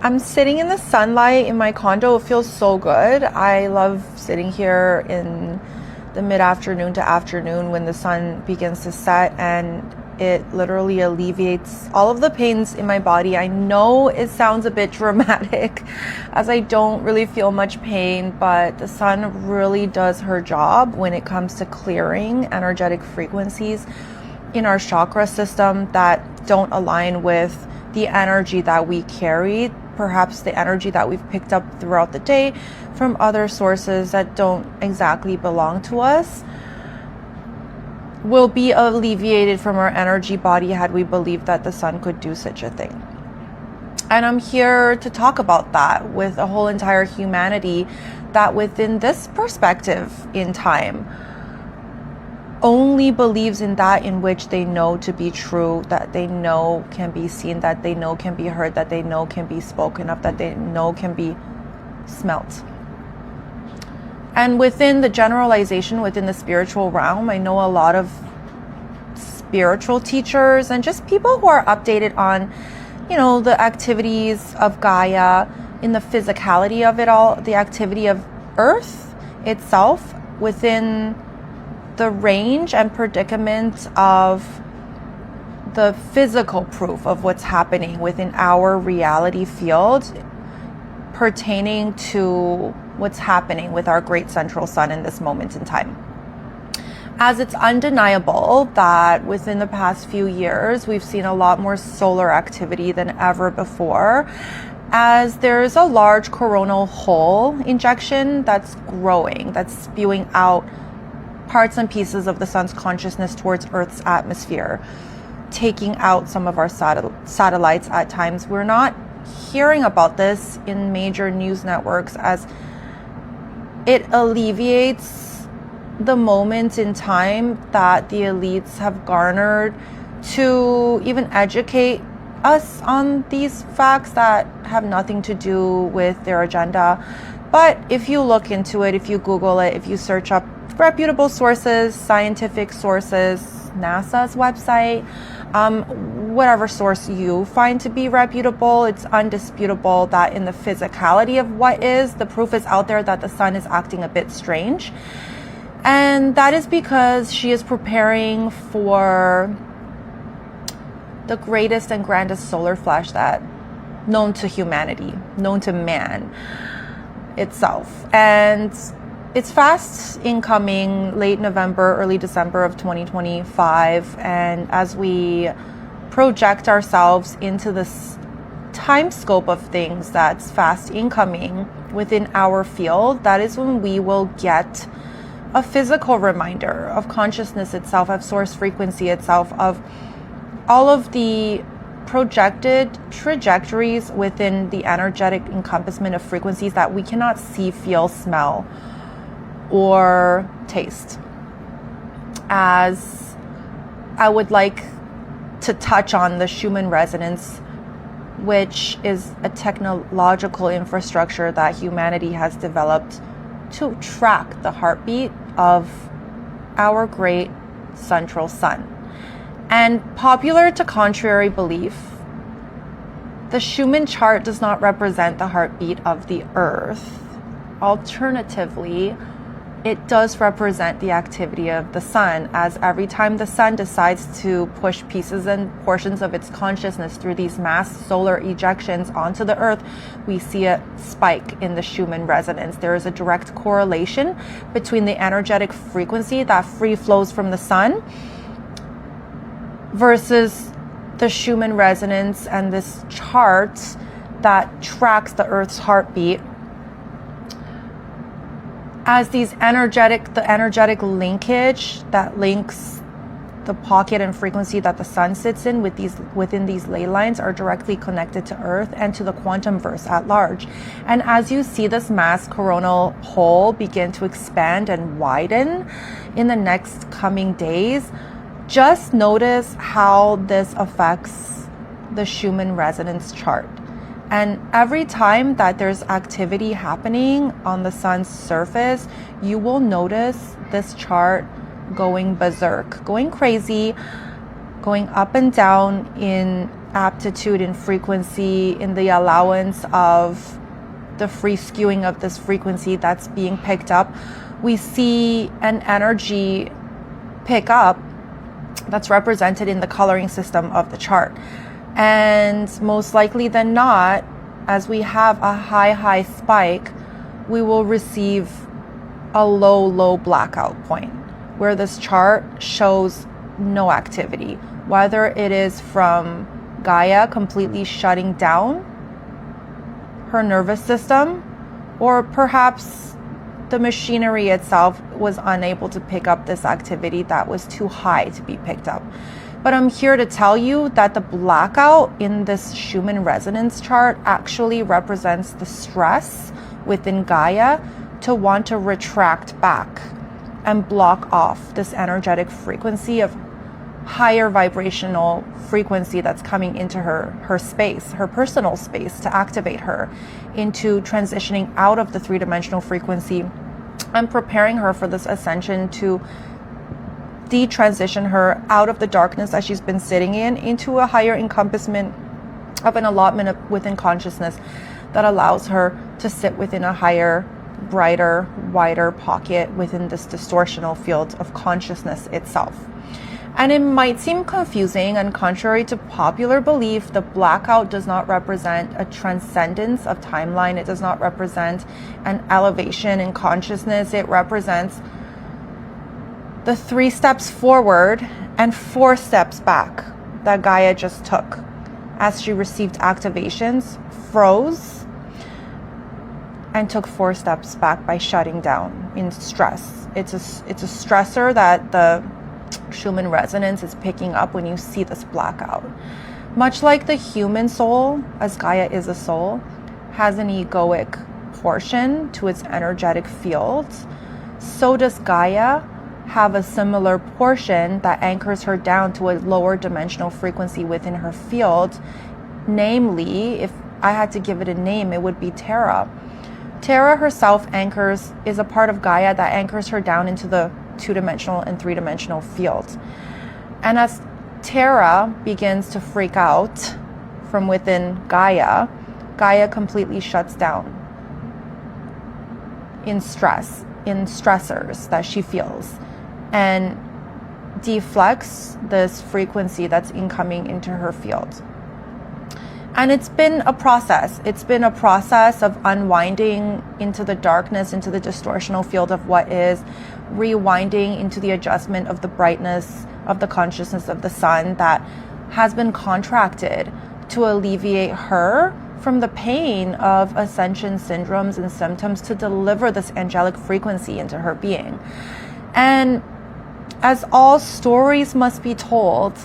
I'm sitting in the sunlight in my condo. It feels so good. I love sitting here in the mid-afternoon to afternoon when the sun begins to set, and it literally alleviates all of the pains in my body. I know it sounds a bit dramatic as I don't really feel much pain, but the sun really does her job when it comes to clearing energetic frequencies in our chakra system that don't align with the energy that we carry, perhaps the energy that we've picked up throughout the day from other sources that don't exactly belong to us, will be alleviated from our energy body had we believed that the sun could do such a thing. And I'm here to talk about that with a whole entire humanity that within this perspective in time only believes in that in which they know to be true, that they know can be seen, that they know can be heard, that they know can be spoken of, that they know can be smelt. And within the generalization, within the spiritual realm, I know a lot of spiritual teachers and just people who are updated on, the activities of Gaia, in the physicality of it all, the activity of Earth itself within the range and predicament of the physical proof of what's happening within our reality field pertaining to what's happening with our great central sun in this moment in time. As it's undeniable that within the past few years, we've seen a lot more solar activity than ever before, as there's a large coronal hole injection that's growing, that's spewing out parts and pieces of the sun's consciousness towards Earth's atmosphere, taking out some of our satellites at times. We're not hearing about this in major news networks as it alleviates the moment in time that the elites have garnered to even educate us on these facts that have nothing to do with their agenda. But if you look into it, if you Google it, if you search up reputable sources, scientific sources, NASA's website, whatever source you find to be reputable, it's undisputable that in the physicality of what is, the proof is out there that the sun is acting a bit strange. And that is because she is preparing for the greatest and grandest solar flash that known to humanity, known to man itself. And it's fast incoming, late November, early December of 2025. And as we project ourselves into this time scope of things that's fast incoming within our field, that is when we will get a physical reminder of consciousness itself, of source frequency itself, of all of the projected trajectories within the energetic encompassment of frequencies that we cannot see, feel, smell, or taste. As I would like to touch on the Schumann resonance, which is a technological infrastructure that humanity has developed to track the heartbeat of our great central sun. And popular to contrary belief, the Schumann chart does not represent the heartbeat of the Earth. Alternatively, it does represent the activity of the sun, as every time the sun decides to push pieces and portions of its consciousness through these mass solar ejections onto the Earth, we see a spike in the Schumann resonance. There is a direct correlation between the energetic frequency that free flows from the sun versus the Schumann resonance and this chart that tracks the Earth's heartbeat, as the energetic linkage that links the pocket and frequency that the sun sits in within these ley lines are directly connected to Earth and to the quantum verse at large. And as you see this mass coronal hole begin to expand and widen in the next coming days, just notice how this affects the Schumann resonance chart. And every time that there's activity happening on the sun's surface, you will notice this chart going berserk, going crazy, going up and down in aptitude in frequency, in the allowance of the free skewing of this frequency that's being picked up, we see an energy pick up that's represented in the coloring system of the chart. And most likely than not, as we have a high spike, we will receive a low blackout point where this chart shows no activity, whether it is from Gaia completely shutting down her nervous system, or perhaps the machinery itself was unable to pick up this activity that was too high to be picked up. But I'm here to tell you that the blackout in this Schumann resonance chart actually represents the stress within Gaia to want to retract back and block off this energetic frequency of higher vibrational frequency that's coming into her space, her personal space, to activate her into transitioning out of the three-dimensional frequency and preparing her for this ascension to detransition her out of the darkness that she's been sitting in into a higher encompassment of an allotment within consciousness that allows her to sit within a higher, brighter, wider pocket within this distortional field of consciousness itself. And it might seem confusing, and contrary to popular belief, the blackout does not represent a transcendence of timeline. It does not represent an elevation in consciousness. It represents the 3 steps forward and 4 steps back that Gaia just took as she received activations, froze, and took 4 steps back by shutting down in stress. It's a stressor that the Schumann resonance is picking up when you see this blackout. Much like the human soul, as Gaia is a soul, has an egoic portion to its energetic field, so does Gaia have a similar portion that anchors her down to a lower dimensional frequency within her field. Namely, if I had to give it a name, it would be Terra. Terra herself is a part of Gaia that anchors her down into the 2-dimensional and 3-dimensional field. And as Terra begins to freak out from within Gaia, Gaia completely shuts down in stressors that she feels, and deflects this frequency that's incoming into her field. And it's been a process. It's been a process of unwinding into the darkness, into the distortional field of what is, rewinding into the adjustment of the brightness of the consciousness of the sun that has been contracted to alleviate her from the pain of ascension syndromes and symptoms, to deliver this angelic frequency into her being. And as all stories must be told,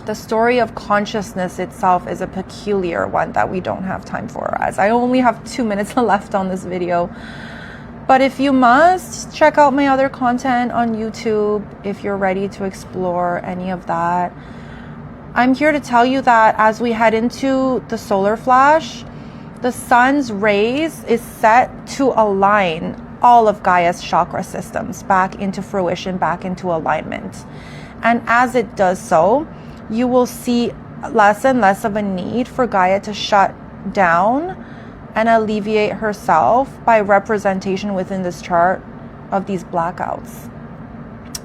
the story of consciousness itself is a peculiar one that we don't have time for, as I only have 2 minutes left on this video. But if you must, check out my other content on YouTube if you're ready to explore any of that. I'm here to tell you that as we head into the solar flash, the sun's rays is set to align all of Gaia's chakra systems back into fruition, back into alignment. And as it does so, you will see less and less of a need for Gaia to shut down and alleviate herself by representation within this chart of these blackouts,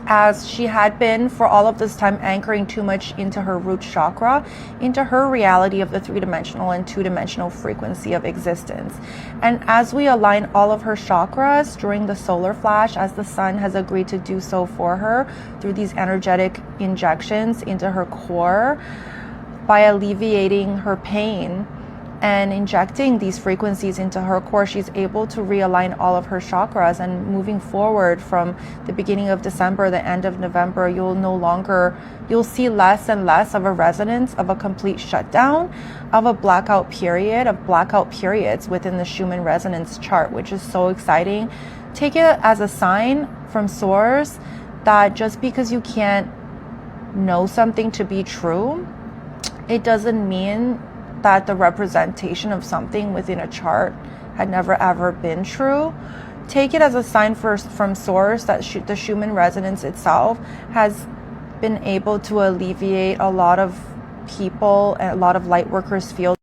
as she had been for all of this time anchoring too much into her root chakra, into her reality of the 3-dimensional and 2-dimensional frequency of existence. And as we align all of her chakras during the solar flash, as the sun has agreed to do so for her through these energetic injections into her core, by alleviating her pain and injecting these frequencies into her core, she's able to realign all of her chakras. And moving forward from the beginning of December, the end of November, you'll see less and less of a resonance of a complete shutdown of a blackout period, of blackout periods within the Schumann resonance chart, which is so exciting. Take it as a sign from source that just because you can't know something to be true, it doesn't mean that the representation of something within a chart had never ever been true. Take it as a sign from source that the Schumann resonance itself has been able to alleviate a lot of people and a lot of light workers feel